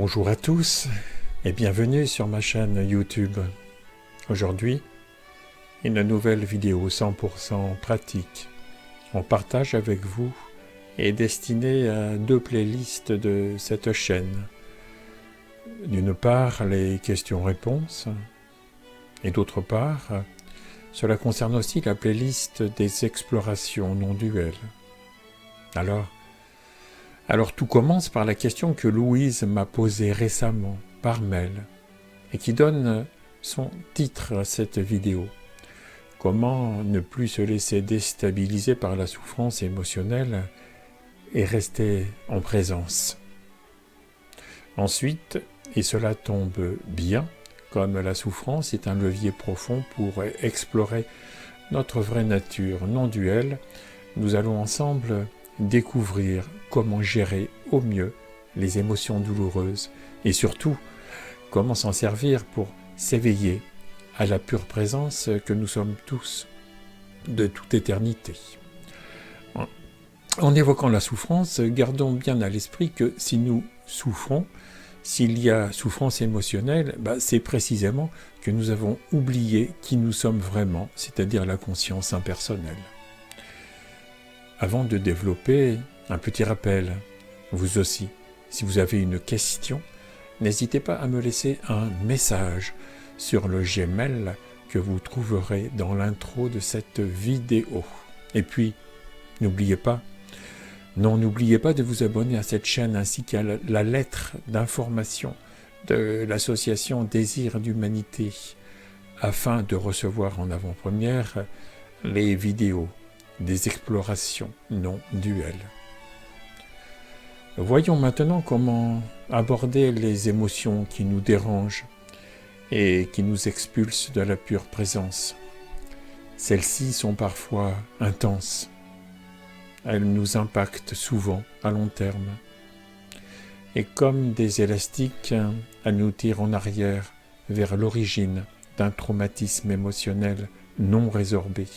Bonjour à tous et bienvenue sur ma chaîne YouTube. Aujourd'hui, une nouvelle vidéo 100% pratique. On partage avec vous est destinée à deux playlists de cette chaîne. D'une part, les questions-réponses et d'autre part, cela concerne aussi la playlist des explorations non duelles. Alors tout commence par la question que Louise m'a posée récemment par mail et qui donne son titre à cette vidéo. Comment ne plus se laisser déstabiliser par la souffrance émotionnelle et rester en présence. Ensuite, et cela tombe bien, comme la souffrance est un levier profond pour explorer notre vraie nature non duelle, nous allons ensemble découvrir comment gérer au mieux les émotions douloureuses et surtout comment s'en servir pour s'éveiller à la pure présence que nous sommes tous de toute éternité. En évoquant la souffrance, gardons bien à l'esprit que si nous souffrons, s'il y a souffrance émotionnelle, c'est précisément que nous avons oublié qui nous sommes vraiment, c'est-à-dire la conscience impersonnelle. Avant de développer, un petit rappel, vous aussi, si vous avez une question, n'hésitez pas à me laisser un message sur le Gmail que vous trouverez dans l'intro de cette vidéo. Et puis, n'oubliez pas de vous abonner à cette chaîne ainsi qu'à la lettre d'information de l'association Désir d'Humanité afin de recevoir en avant-première les vidéos des explorations non duelles. Voyons maintenant comment aborder les émotions qui nous dérangent et qui nous expulsent de la pure présence. Celles-ci sont parfois intenses. Elles nous impactent souvent à long terme. Et comme des élastiques, elles nous tirent en arrière vers l'origine d'un traumatisme émotionnel non résorbé.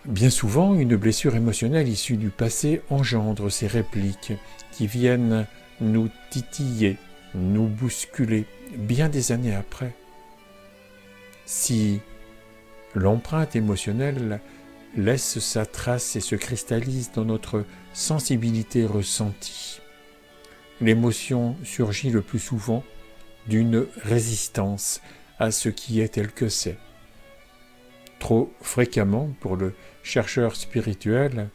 Bien souvent, une blessure émotionnelle issue du passé engendre ces répliques qui viennent nous titiller, nous bousculer bien des années après. Si l'empreinte émotionnelle laisse sa trace et se cristallise dans notre sensibilité ressentie, l'émotion surgit le plus souvent d'une résistance à ce qui est tel que c'est. Trop fréquemment, pour le chercheur spirituel,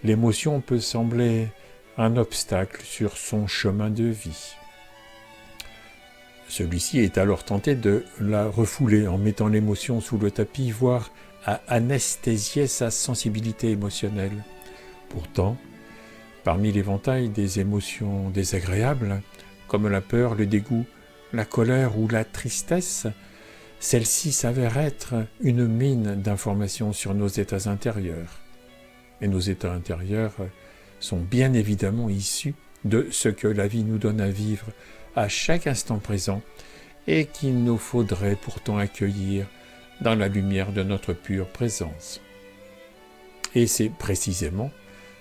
l'émotion peut sembler un obstacle sur son chemin de vie. Celui-ci est alors tenté de la refouler en mettant l'émotion sous le tapis, voire à anesthésier sa sensibilité émotionnelle. Pourtant, parmi l'éventail des émotions désagréables, comme la peur, le dégoût, la colère ou la tristesse, celle-ci s'avère être une mine d'informations sur nos états intérieurs. Et nos états intérieurs sont bien évidemment issus de ce que la vie nous donne à vivre à chaque instant présent et qu'il nous faudrait pourtant accueillir dans la lumière de notre pure présence. Et c'est précisément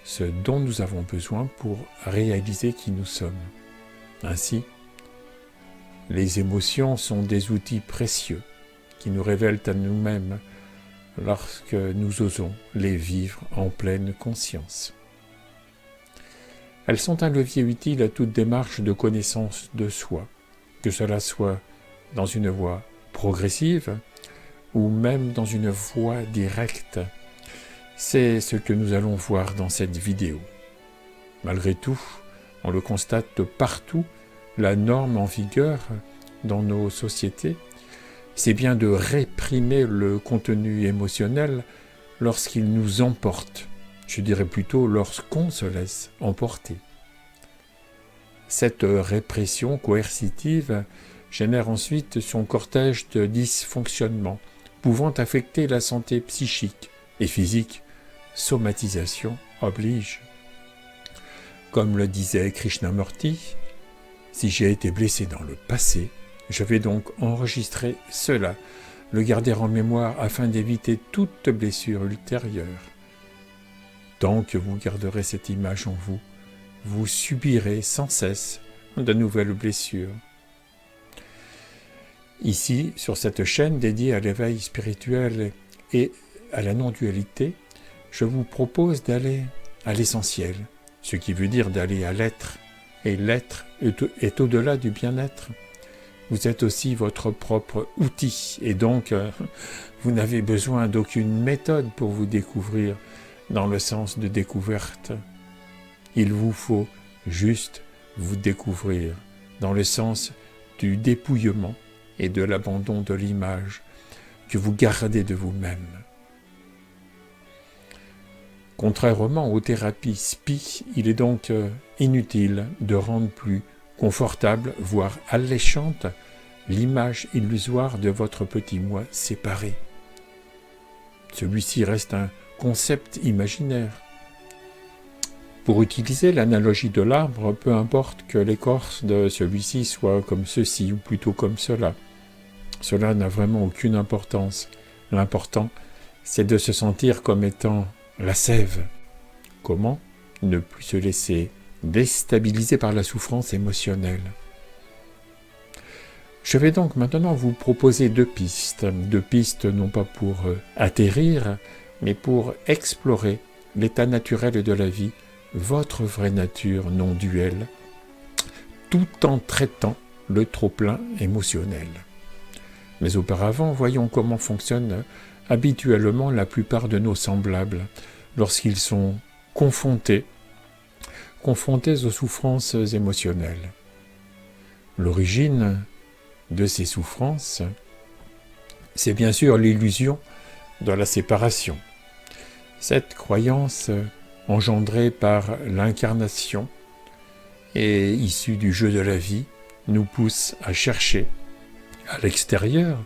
ce dont nous avons besoin pour réaliser qui nous sommes. Ainsi, les émotions sont des outils précieux qui nous révèlent à nous-mêmes lorsque nous osons les vivre en pleine conscience. Elles sont un levier utile à toute démarche de connaissance de soi, que cela soit dans une voie progressive ou même dans une voie directe. C'est ce que nous allons voir dans cette vidéo. Malgré tout, on le constate partout, la norme en vigueur dans nos sociétés, c'est bien de réprimer le contenu émotionnel lorsqu'il nous emporte, je dirais plutôt lorsqu'on se laisse emporter. Cette répression coercitive génère ensuite son cortège de dysfonctionnements, pouvant affecter la santé psychique et physique, somatisation oblige. Comme le disait Krishnamurti, si j'ai été blessé dans le passé, je vais donc enregistrer cela, le garder en mémoire afin d'éviter toute blessure ultérieure. Tant que vous garderez cette image en vous, vous subirez sans cesse de nouvelles blessures. Ici, sur cette chaîne dédiée à l'éveil spirituel et à la non-dualité, je vous propose d'aller à l'essentiel, ce qui veut dire d'aller à l'être, et l'être est au-delà du bien-être. Vous êtes aussi votre propre outil, et donc vous n'avez besoin d'aucune méthode pour vous découvrir dans le sens de découverte. Il vous faut juste vous découvrir dans le sens du dépouillement et de l'abandon de l'image que vous gardez de vous-même. Contrairement aux thérapies SPI, il est donc inutile de rendre plus confortable, voire alléchante, l'image illusoire de votre petit moi séparé. Celui-ci reste un concept imaginaire. Pour utiliser l'analogie de l'arbre, peu importe que l'écorce de celui-ci soit comme ceci ou plutôt comme cela. Cela n'a vraiment aucune importance. L'important, c'est de se sentir comme étant la sève. Comment ne plus se laisser déstabiliser par la souffrance émotionnelle? Je vais donc maintenant vous proposer deux pistes non pas pour atterrir, mais pour explorer l'état naturel de la vie, votre vraie nature non duelle, tout en traitant le trop-plein émotionnel. Mais auparavant, voyons comment fonctionne habituellement la plupart de nos semblables lorsqu'ils sont confrontés aux souffrances émotionnelles. L'origine de ces souffrances, c'est bien sûr l'illusion de la séparation. Cette croyance engendrée par l'incarnation et issue du jeu de la vie nous pousse à chercher à l'extérieur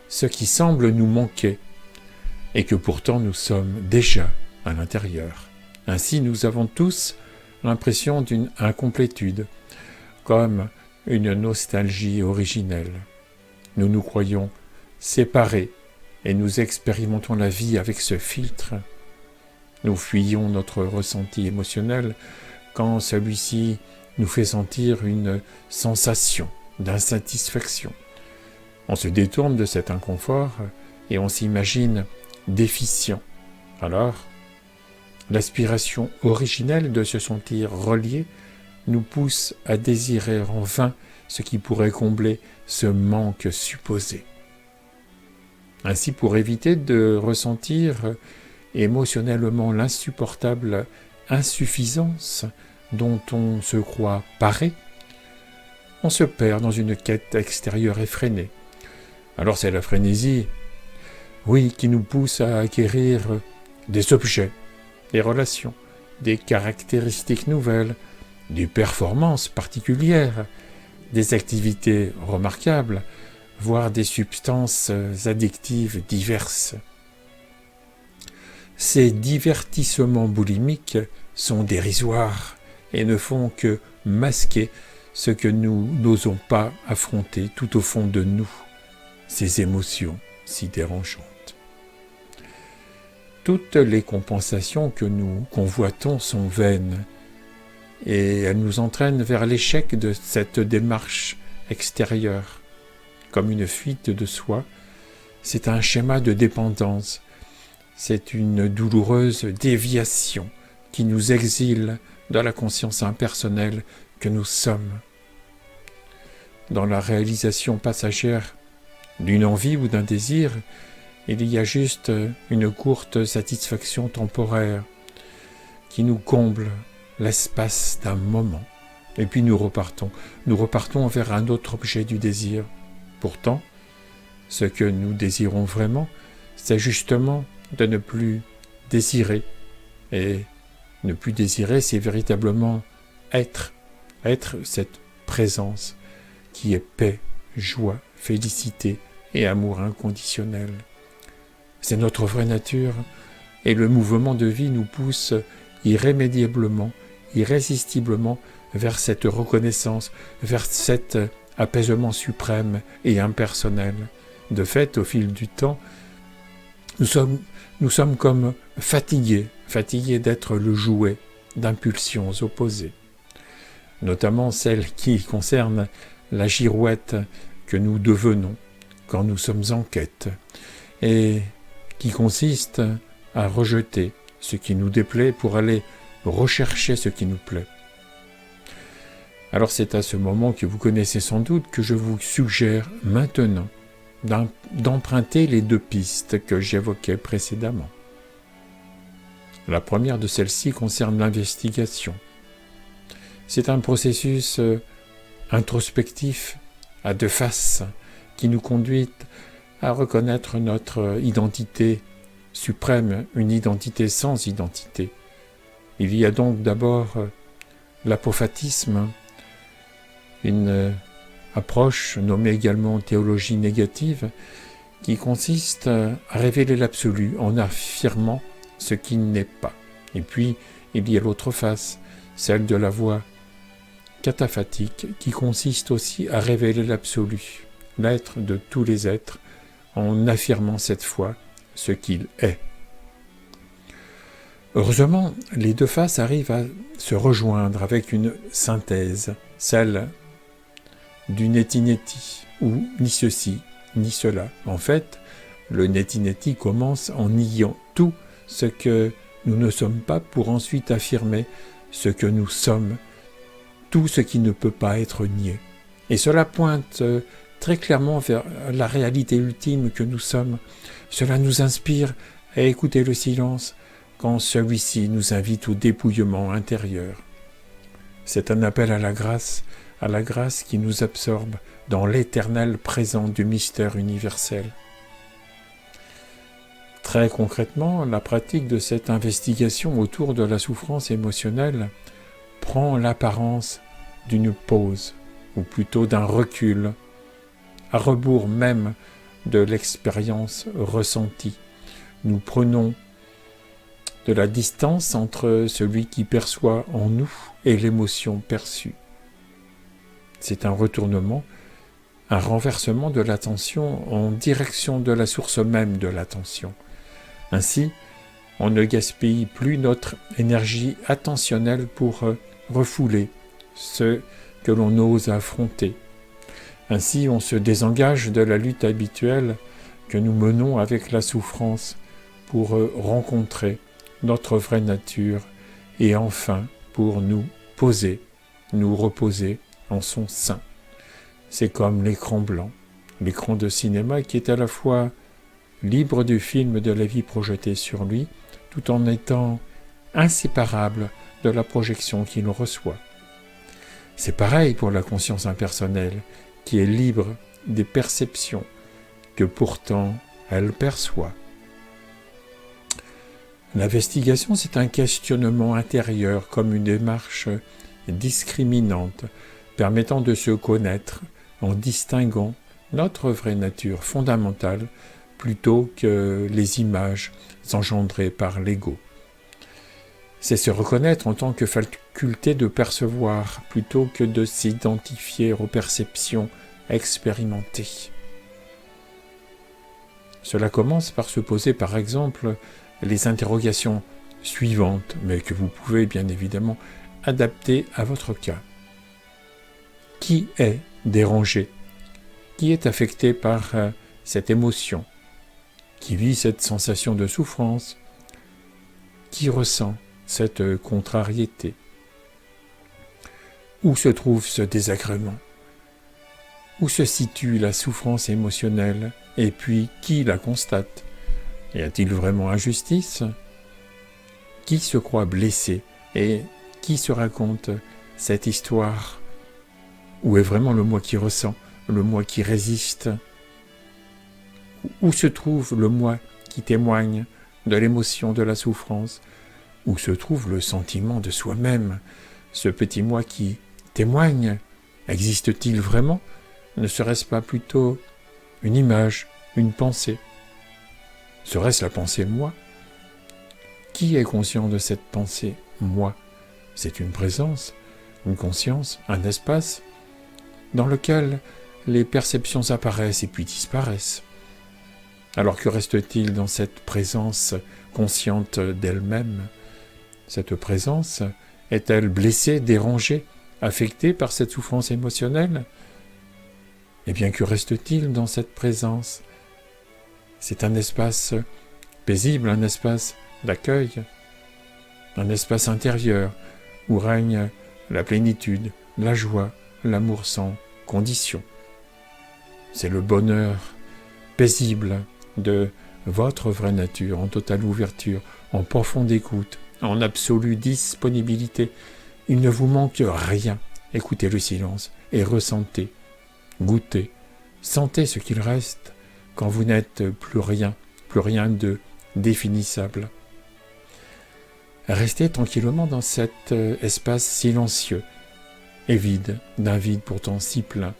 ce qui semble nous manquer et que pourtant nous sommes déjà à l'intérieur. Ainsi, nous avons tous l'impression d'une incomplétude, comme une nostalgie originelle. Nous nous croyons séparés et nous expérimentons la vie avec ce filtre. Nous fuyons notre ressenti émotionnel quand celui-ci nous fait sentir une sensation d'insatisfaction. On se détourne de cet inconfort et on s'imagine déficient. Alors, l'aspiration originelle de se sentir relié nous pousse à désirer en vain ce qui pourrait combler ce manque supposé. Ainsi, pour éviter de ressentir émotionnellement l'insupportable insuffisance dont on se croit paré, on se perd dans une quête extérieure effrénée. Alors c'est la frénésie, oui, qui nous pousse à acquérir des objets, des relations, des caractéristiques nouvelles, des performances particulières, des activités remarquables, voire des substances addictives diverses. Ces divertissements boulimiques sont dérisoires et ne font que masquer ce que nous n'osons pas affronter tout au fond de nous, ces émotions si dérangeantes. Toutes les compensations que nous convoitons sont vaines et elles nous entraînent vers l'échec de cette démarche extérieure. Comme une fuite de soi, c'est un schéma de dépendance, c'est une douloureuse déviation qui nous exile dans la conscience impersonnelle que nous sommes. Dans la réalisation passagère d'une envie ou d'un désir, il y a juste une courte satisfaction temporaire qui nous comble l'espace d'un moment. Et puis nous repartons vers un autre objet du désir. Pourtant, ce que nous désirons vraiment, c'est justement de ne plus désirer. Et ne plus désirer, c'est véritablement être cette présence qui est paix, joie, félicité et amour inconditionnel. C'est notre vraie nature et le mouvement de vie nous pousse irrémédiablement, irrésistiblement vers cette reconnaissance, vers cet apaisement suprême et impersonnel. De fait, au fil du temps, nous sommes comme fatigués d'être le jouet d'impulsions opposées. notamment celle qui concerne la girouette que nous devenons quand nous sommes en quête, et qui consiste à rejeter ce qui nous déplaît pour aller rechercher ce qui nous plaît. Alors c'est à ce moment que vous connaissez sans doute que je vous suggère maintenant d'emprunter les 2 pistes que j'évoquais précédemment. La première de celles-ci concerne l'investigation. C'est un processus introspectif à 2 faces qui nous conduit à reconnaître notre identité suprême, une identité sans identité. Il y a donc d'abord l'apophatisme, une approche nommée également théologie négative, qui consiste à révéler l'absolu en affirmant ce qui n'est pas. Et puis, il y a l'autre face, celle de la voie cataphatique, qui consiste aussi à révéler l'absolu, l'être de tous les êtres, en affirmant cette fois ce qu'il est. Heureusement, les 2 faces arrivent à se rejoindre avec une synthèse, celle du neti-neti, ou ni ceci, ni cela. En fait, le neti-neti commence en niant tout ce que nous ne sommes pas pour ensuite affirmer ce que nous sommes, tout ce qui ne peut pas être nié. Et cela pointe très clairement vers la réalité ultime que nous sommes. Cela nous inspire à écouter le silence quand celui-ci nous invite au dépouillement intérieur. C'est un appel à la grâce qui nous absorbe dans l'éternel présent du mystère universel. Très concrètement, la pratique de cette investigation autour de la souffrance émotionnelle prend l'apparence d'une pause, ou plutôt d'un recul, à rebours même de l'expérience ressentie. Nous prenons de la distance entre celui qui perçoit en nous et l'émotion perçue. C'est un retournement, un renversement de l'attention en direction de la source même de l'attention. Ainsi, on ne gaspille plus notre énergie attentionnelle pour refouler ce que l'on ose affronter. Ainsi, on se désengage de la lutte habituelle que nous menons avec la souffrance pour rencontrer notre vraie nature et enfin pour nous poser, nous reposer en son sein. C'est comme l'écran blanc, l'écran de cinéma qui est à la fois libre du film de la vie projetée sur lui, tout en étant inséparable de la projection qu'il reçoit. C'est pareil pour la conscience impersonnelle, qui est libre des perceptions que pourtant elle perçoit. L'investigation, c'est un questionnement intérieur comme une démarche discriminante, permettant de se connaître en distinguant notre vraie nature fondamentale plutôt que les images engendrées par l'ego. C'est se reconnaître en tant que faculté de percevoir plutôt que de s'identifier aux perceptions expérimentées. Cela commence par se poser par exemple les interrogations suivantes, mais que vous pouvez bien évidemment adapter à votre cas. Qui est dérangé? Qui est affecté par cette émotion? Qui vit cette sensation de souffrance? Qui ressent cette contrariété? Où se trouve ce désagrément? Où se situe la souffrance émotionnelle? Et puis, qui la constate? Y a-t-il vraiment injustice? Qui se croit blessé? Et qui se raconte cette histoire? Où est vraiment le moi qui ressent, le moi qui résiste? Où se trouve le moi qui témoigne de l'émotion de la souffrance? Où se trouve le sentiment de soi-même, ce petit moi qui témoigne? Existe-t-il vraiment? Ne serait-ce pas plutôt une image, une pensée? Serait-ce la pensée moi? Qui est conscient de cette pensée moi? C'est une présence, une conscience, un espace dans lequel les perceptions apparaissent et puis disparaissent. Alors que reste-t-il dans cette présence consciente d'elle-même? Cette présence est-elle blessée, dérangée, affecté par cette souffrance émotionnelle? Eh bien, que reste-t-il dans cette présence? C'est un espace paisible, un espace d'accueil, un espace intérieur où règne la plénitude, la joie, l'amour sans condition. C'est le bonheur paisible de votre vraie nature, en totale ouverture, en profonde écoute, en absolue disponibilité. Il ne vous manque rien. Écoutez le silence et ressentez, goûtez, sentez ce qu'il reste quand vous n'êtes plus rien de définissable. Restez tranquillement dans cet espace silencieux et vide, d'un vide pourtant si plein,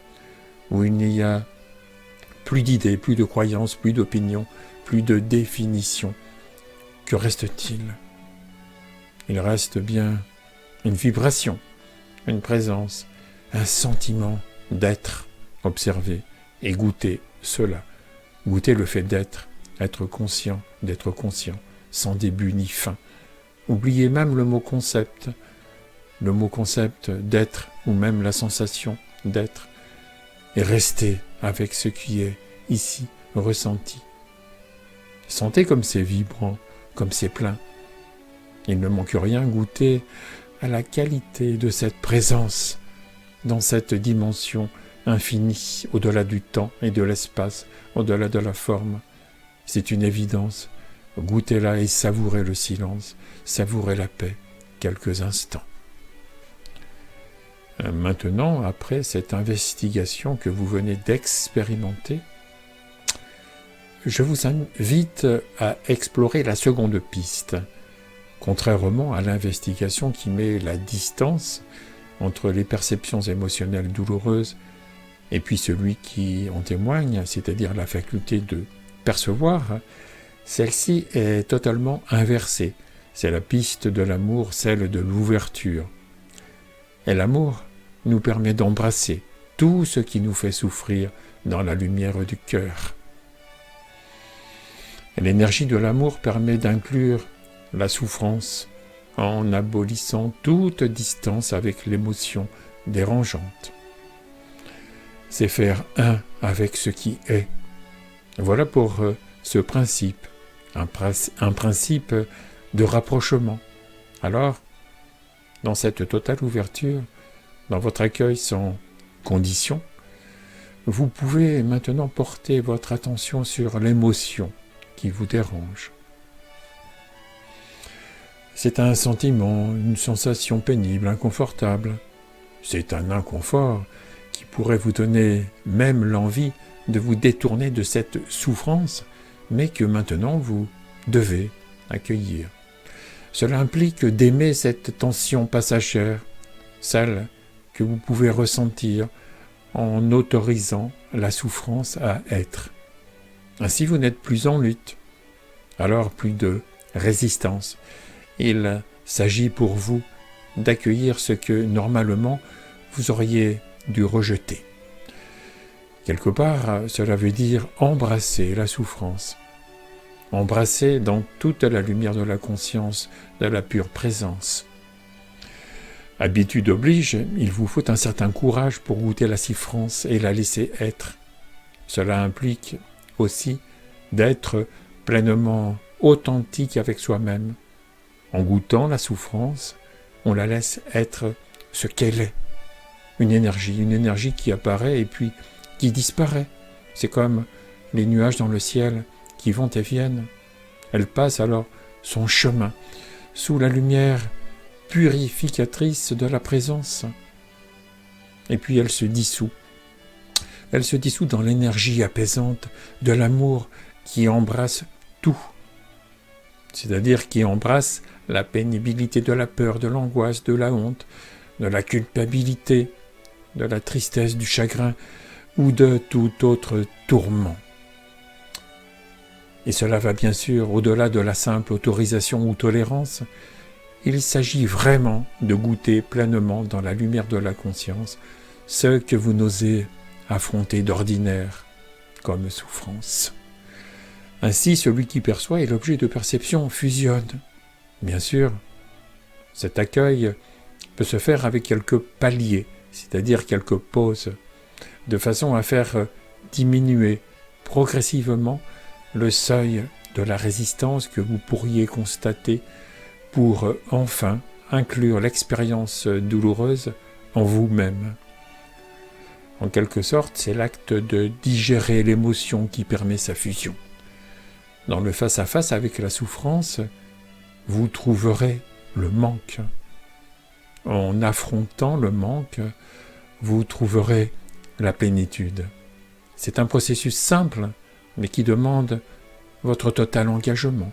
où il n'y a plus d'idées, plus de croyances, plus d'opinions, plus de définitions. Que reste-t-il? Il reste bien une vibration, une présence, un sentiment d'être observé et goûter cela. Goûter le fait d'être, être conscient, d'être conscient, sans début ni fin. Oubliez même le mot concept d'être, ou même la sensation d'être, et restez avec ce qui est ici, ressenti. Sentez comme c'est vibrant, comme c'est plein. Il ne manque rien, goûtez à la qualité de cette présence dans cette dimension infinie, au-delà du temps et de l'espace, au-delà de la forme. C'est une évidence. Goûtez-la et savourez le silence, savourez la paix quelques instants. Maintenant, après cette investigation que vous venez d'expérimenter, je vous invite à explorer la seconde piste. Contrairement à l'investigation qui met la distance entre les perceptions émotionnelles douloureuses et puis celui qui en témoigne, c'est-à-dire la faculté de percevoir, celle-ci est totalement inversée. C'est la piste de l'amour, celle de l'ouverture. Et l'amour nous permet d'embrasser tout ce qui nous fait souffrir dans la lumière du cœur. Et l'énergie de l'amour permet d'inclure la souffrance en abolissant toute distance avec l'émotion dérangeante. C'est faire un avec ce qui est. Voilà pour ce principe, un principe de rapprochement. Alors, dans cette totale ouverture, dans votre accueil sans condition, vous pouvez maintenant porter votre attention sur l'émotion qui vous dérange. C'est un sentiment, une sensation pénible, inconfortable. C'est un inconfort qui pourrait vous donner même l'envie de vous détourner de cette souffrance, mais que maintenant vous devez accueillir. Cela implique d'aimer cette tension passagère, celle que vous pouvez ressentir en autorisant la souffrance à être. Ainsi vous n'êtes plus en lutte, alors plus de résistance. Il s'agit pour vous d'accueillir ce que normalement vous auriez dû rejeter. Quelque part, cela veut dire embrasser la souffrance, embrasser dans toute la lumière de la conscience, de la pure présence. Habitude oblige, il vous faut un certain courage pour goûter la souffrance et la laisser être. Cela implique aussi d'être pleinement authentique avec soi-même. En goûtant la souffrance, on la laisse être ce qu'elle est. Une énergie qui apparaît et puis qui disparaît. C'est comme les nuages dans le ciel qui vont et viennent. Elle passe alors son chemin sous la lumière purificatrice de la présence. Et puis elle se dissout. Elle se dissout dans l'énergie apaisante de l'amour qui embrasse tout. C'est-à-dire qui embrasse la pénibilité de la peur, de l'angoisse, de la honte, de la culpabilité, de la tristesse, du chagrin ou de tout autre tourment. Et cela va bien sûr au-delà de la simple autorisation ou tolérance. Il s'agit vraiment de goûter pleinement dans la lumière de la conscience ce que vous n'osez affronter d'ordinaire comme souffrance. Ainsi, celui qui perçoit et l'objet de perception fusionnent. Bien sûr, cet accueil peut se faire avec quelques paliers, c'est-à-dire quelques pauses, de façon à faire diminuer progressivement le seuil de la résistance que vous pourriez constater pour enfin inclure l'expérience douloureuse en vous-même. En quelque sorte, c'est l'acte de digérer l'émotion qui permet sa fusion. Dans le face-à-face avec la souffrance, vous trouverez le manque. En affrontant le manque, vous trouverez la plénitude. C'est un processus simple, mais qui demande votre total engagement,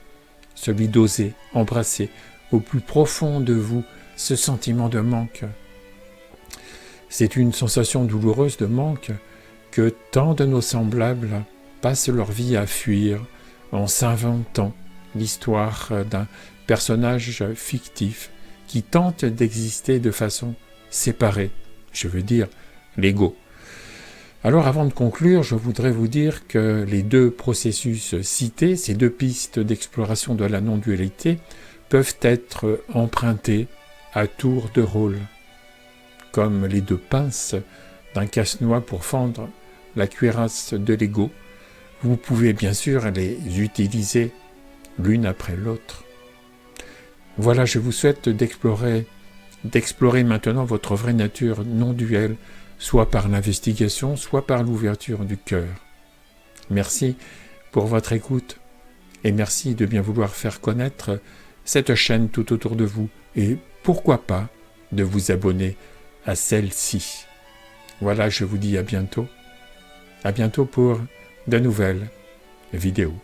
celui d'oser embrasser au plus profond de vous ce sentiment de manque. C'est une sensation douloureuse de manque que tant de nos semblables passent leur vie à fuir en s'inventant l'histoire d'un personnage fictif qui tente d'exister de façon séparée, je veux dire l'ego. Alors avant de conclure, je voudrais vous dire que les deux processus cités, ces deux pistes d'exploration de la non-dualité, peuvent être empruntés à tour de rôle, comme les deux pinces d'un casse-noix pour fendre la cuirasse de l'ego. Vous pouvez bien sûr les utiliser l'une après l'autre. Voilà, je vous souhaite d'explorer maintenant votre vraie nature non duelle, soit par l'investigation, soit par l'ouverture du cœur. Merci pour votre écoute et merci de bien vouloir faire connaître cette chaîne tout autour de vous et pourquoi pas de vous abonner à celle-ci. Voilà, je vous dis à bientôt pour de nouvelles vidéos.